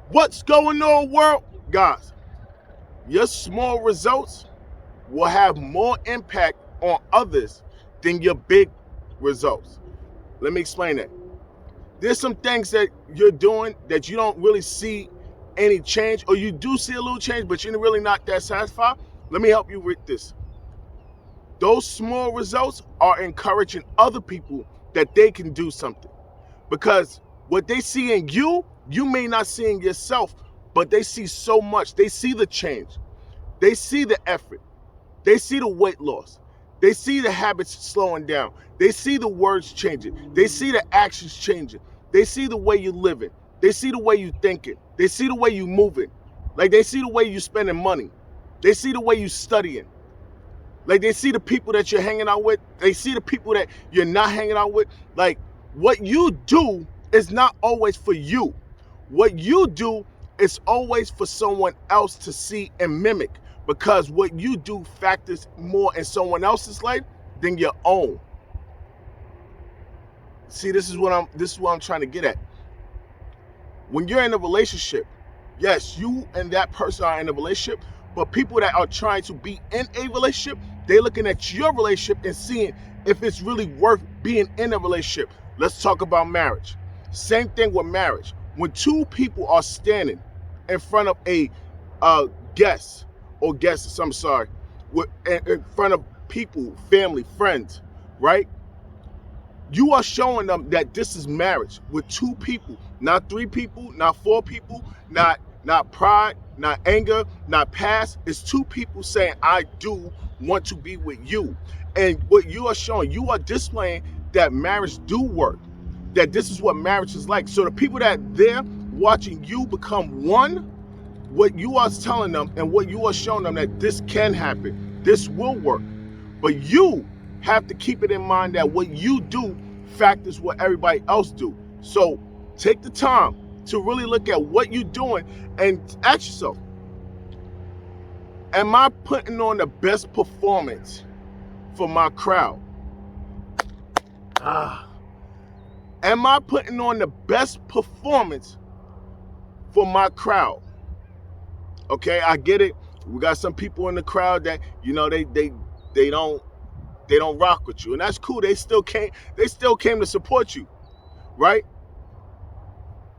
What's going on, world? Guys, your small results will have more impact on others than your big results. Let me explain that. There's some things that you're doing that you don't really see any change, or you do see a little change, but you're really not that satisfied. Let me help you with this. Those small results are encouraging other people that they can do something. Because what they see in you, you may not see in yourself, but they see so much. They see the change. They see the effort. They see the weight loss. They see the habits slowing down. They see the words changing. They see the actions changing. They see the way you're living. They see the way you're thinking. They see the way you're moving. Like, they see the way you're spending money. They see the way you're studying. Like, they see the people that you're hanging out with. They see the people that you're not hanging out with. Like, what you do is not always for you. What you do is always for someone else to see and mimic, because what you do factors more in someone else's life than your own. See, this is what I'm trying to get at. When you're in a relationship, yes, you and that person are in a relationship, but people that are trying to be in a relationship, they're looking at your relationship and seeing if it's really worth being in a relationship. Let's talk about marriage. Same thing with marriage. When two people are standing in front of a guest, or guests, I'm sorry, in front of people, family, friends, right? You are showing them that this is marriage with two people, not three people, not four people, not pride, not anger, not past. It's two people saying, I do want to be with you. And what you are showing, you are displaying that marriage do work, that this is what marriage is like. So the people that they're watching you become one, what you are telling them and what you are showing them, that this can happen, this will work. But you have to keep it in mind that what you do factors what everybody else do. So take the time to really look at what you're doing and ask yourself, am I putting on the best performance for my crowd? Am I putting on the best performance for my crowd? Okay, I get it. We got some people in the crowd that, you know, they don't rock with you, and that's cool. They still came to support you, right?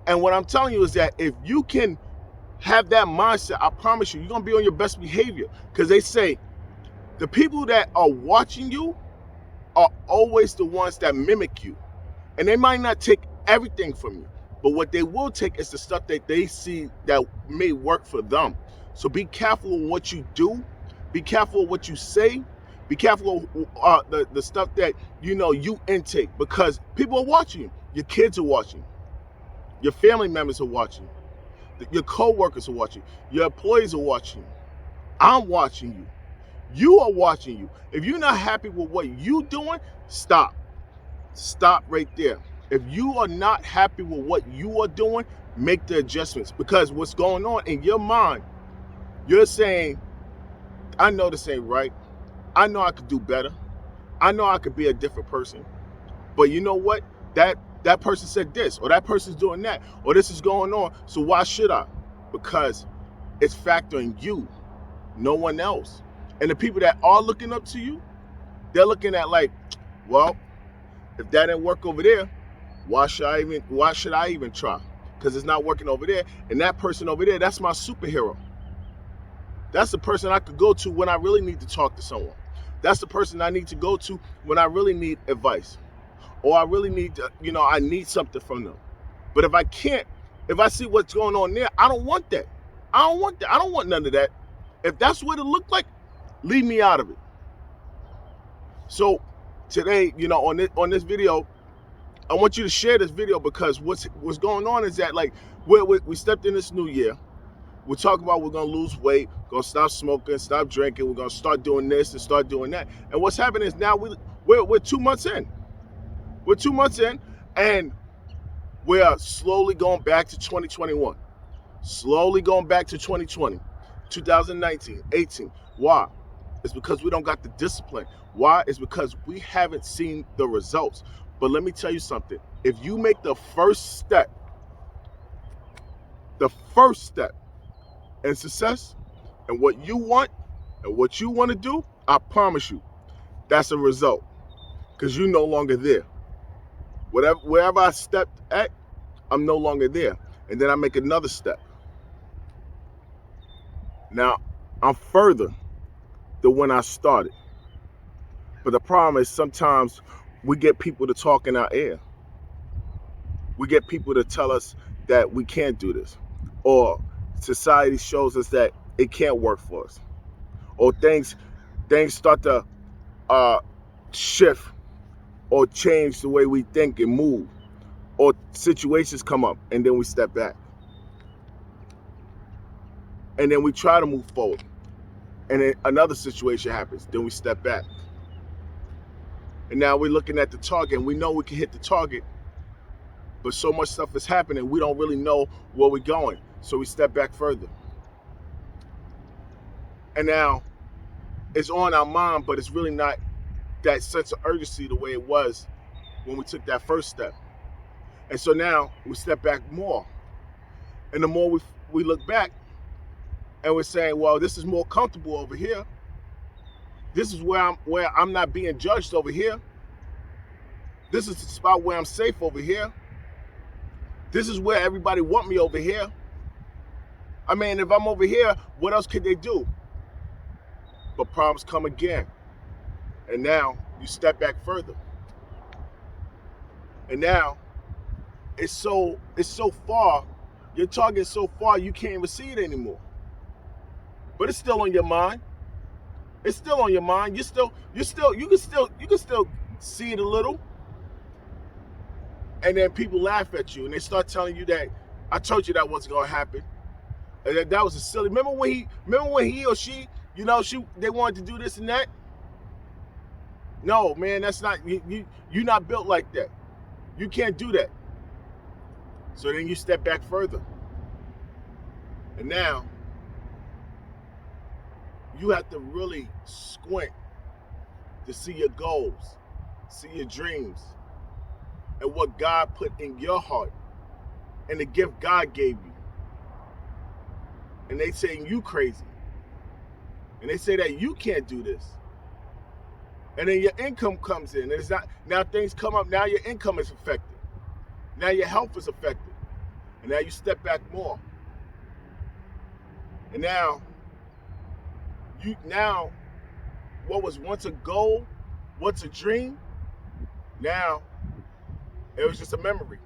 And what I'm telling you is that if you can have that mindset, I promise you, you're gonna be on your best behavior. Because they say the people that are watching you are always the ones that mimic you, and they might not take everything from you, but what they will take is the stuff that they see that may work for them. So be careful of what you do. Be careful of what you say. Be careful of the stuff that you intake, because people are watching you. Your kids are watching. Your family members are watching. Your co-workers are watching. Your employees are watching. I'm watching you. You are watching you. If you're not happy with what you're doing, stop. Stop right there. If you are not happy with what you are doing, make the adjustments. Because what's going on in your mind, you're saying, I know this ain't right. I know I could do better. I know I could be a different person. But you know what? That person said this, or that person's doing that, or this is going on, so why should I? Because it's factoring you, no one else. And the people that are looking up to you, they're looking at like, well, if that didn't work over there, why should I even try? Because it's not working over there. And that person over there, that's my superhero. That's the person I could go to when I really need to talk to someone. That's the person I need to go to when I really need advice. Or I really need to, I need something from them. But if I can't, if I see what's going on there, I don't want that. I don't want that. I don't want none of that. If that's what it looked like, leave me out of it. So today, on this video, I want you to share this video, because what's going on is that, like, we stepped in this new year. We're talking about we're going to lose weight, going to stop smoking, stop drinking. We're going to start doing this and start doing that. And what's happening is now we're 2 months in. We're 2 months in, and we are slowly going back to 2021. Slowly going back to 2020, 2019, 18. Why? It's because we don't got the discipline. Why? It's because we haven't seen the results. But let me tell you something. If you make the first step The first step in success and what you want to do, I promise you, that's a result. Because you're no longer there. Wherever I stepped at, I'm no longer there. And then I make another step. Now, I'm further than when I started. But the problem is sometimes we get people to talk in our ear. We get people to tell us that we can't do this. Or society shows us that it can't work for us. Or things start to shift or change the way we think and move. Or situations come up and then we step back. And then we try to move forward. And then another situation happens. Then we step back. And now we're looking at the target and we know we can hit the target. But so much stuff is happening, we don't really know where we're going. So we step back further. And now it's on our mind, but it's really not that sense of urgency the way it was when we took that first step. And so now we step back more. And the more we look back and we're saying, well, this is more comfortable over here. This is where I'm not being judged over here. This is the spot where I'm safe over here. This is where everybody want me over here. I mean, if I'm over here, what else could they do? But problems come again. And now you step back further. And now it's so far, your target is so far you can't even see it anymore. But it's still on your mind. It's still on your mind. You can still see it a little. And then people laugh at you and they start telling you that I told you that wasn't gonna happen. And that was a silly. Remember when he or she, they wanted to do this and that? No, man, that's not you're not built like that. You can't do that. So then you step back further. And now you have to really squint to see your goals, see your dreams, and what God put in your heart, and the gift God gave you. And they saying you crazy. And they say that you can't do this. And then your income comes in. And it's not, now things come up, now your income is affected. Now your health is affected. And now you step back more. And now what was once a goal, once a dream, now it was just a memory.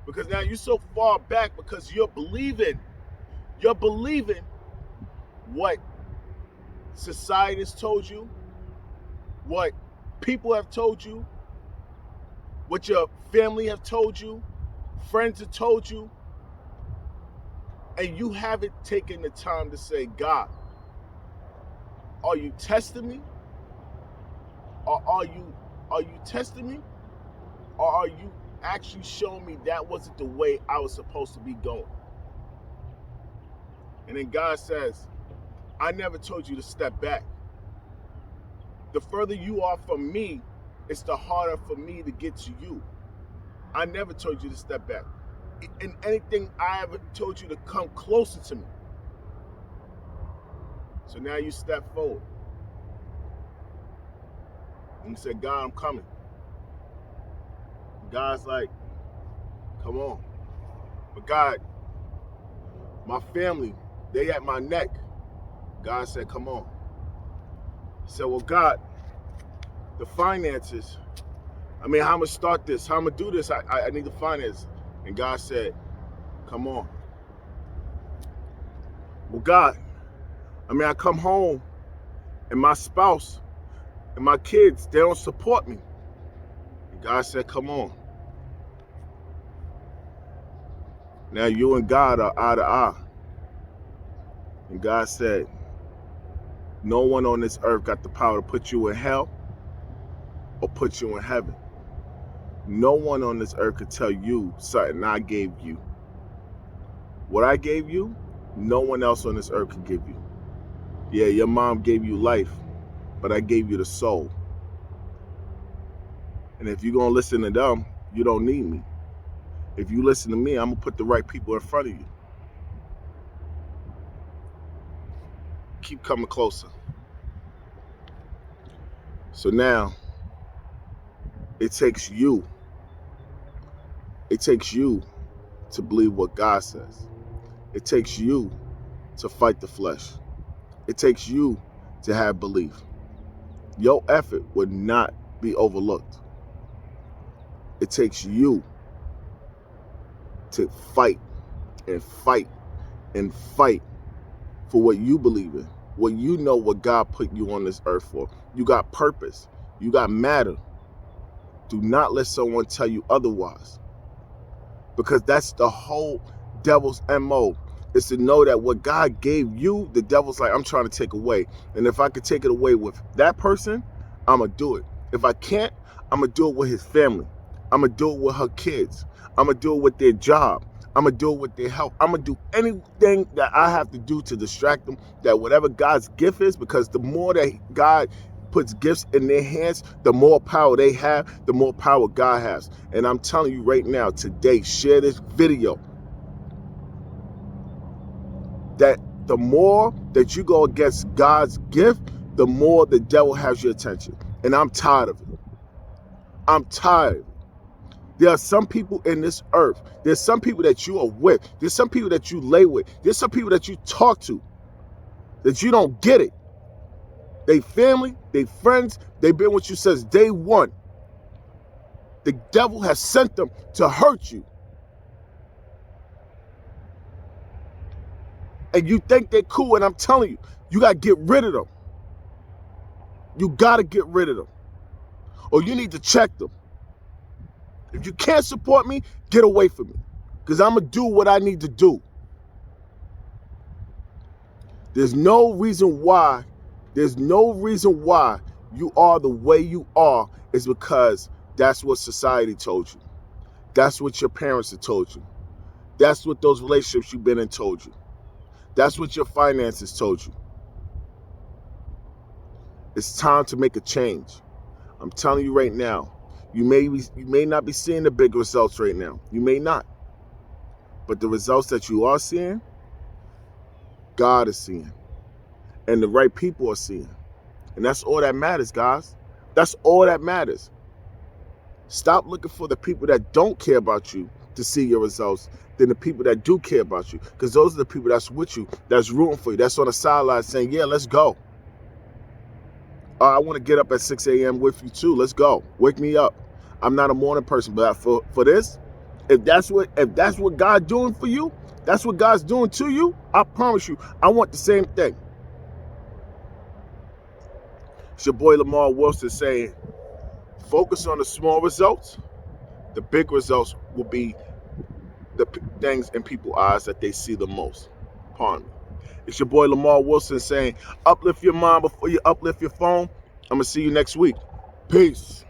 Because now you're so far back because you're believing what society has told you, what people have told you, what your family have told you, friends have told you, and you haven't taken the time to say, God, are you testing me? Or are you testing me? Or are you actually showing me that wasn't the way I was supposed to be going? And then God says, I never told you to step back. The further you are from me, it's the harder for me to get to you. I never told you to step back. In anything I ever told you to come closer to me. So now you step forward. And you say, God, I'm coming. God's like, come on. But God, my family, they at my neck. God said, come on. He said, well, God, the finances, how I'm going to start this, how I'm going to do this, I need the finance. And God said, come on. Well, God, I come home and my spouse and my kids, they don't support me. And God said, come on. Now you and God are eye to eye. And God said, no one on this earth got the power to put you in hell or put you in heaven. No one on this earth could tell you something I gave you. What I gave you, no one else on this earth could give you. Yeah, your mom gave you life, but I gave you the soul. And if you're going to listen to them, you don't need me. If you listen to me, I'm going to put the right people in front of you. Keep coming closer. So now, it takes you to believe what God says. It takes you to fight the flesh. It takes you to have belief. Your effort would not be overlooked. It takes you to fight and fight and fight for what you believe in, what you know what God put you on this earth for. You got purpose. You got matter. Do not let someone tell you otherwise, because that's the whole devil's MO, is to know that what God gave you, the devil's like, I'm trying to take away. And if I could take it away with that person, I'm going to do it. If I can't, I'm going to do it with his family. I'm going to do it with her kids. I'm going to do it with their job. I'm going to do it with their health. I'm going to do anything that I have to do to distract them, that whatever God's gift is, because the more that God puts gifts in their hands, the more power they have, the more power God has. And I'm telling you right now, today, share this video, that the more that you go against God's gift, the more the devil has your attention. And I'm tired of it. I'm tired. There are some people in this earth. There's some people that you are with. There's some people that you lay with. There's some people that you talk to that you don't get it. They family, they friends, they've been with you since day one. The devil has sent them to hurt you. And you think they're cool, and I'm telling you, you got to get rid of them. You got to get rid of them. Or you need to check them. If you can't support me, get away from me. Because I'm going to do what I need to do. There's no reason why you are the way you are is because that's what society told you. That's what your parents have told you. That's what those relationships you've been in told you. That's what your finances told you. It's time to make a change. I'm telling you right now, you may not be seeing the big results right now. You may not. But the results that you are seeing, God is seeing. And the right people are seeing. And that's all that matters, guys. That's all that matters. Stop looking for the people that don't care about you to see your results than the people that do care about you. Because those are the people that's with you, that's rooting for you, that's on the sideline saying, yeah, let's go. I want to get up at 6 a.m. with you too. Let's go. Wake me up. I'm not a morning person, but for this, if that's what God's doing for you, that's what God's doing to you, I promise you, I want the same thing. It's your boy Lemar Wilson saying, focus on the small results. The big results will be the things in people's eyes that they see the most. Pardon me. It's your boy Lemar Wilson saying, uplift your mind before you uplift your phone. I'm going to see you next week. Peace.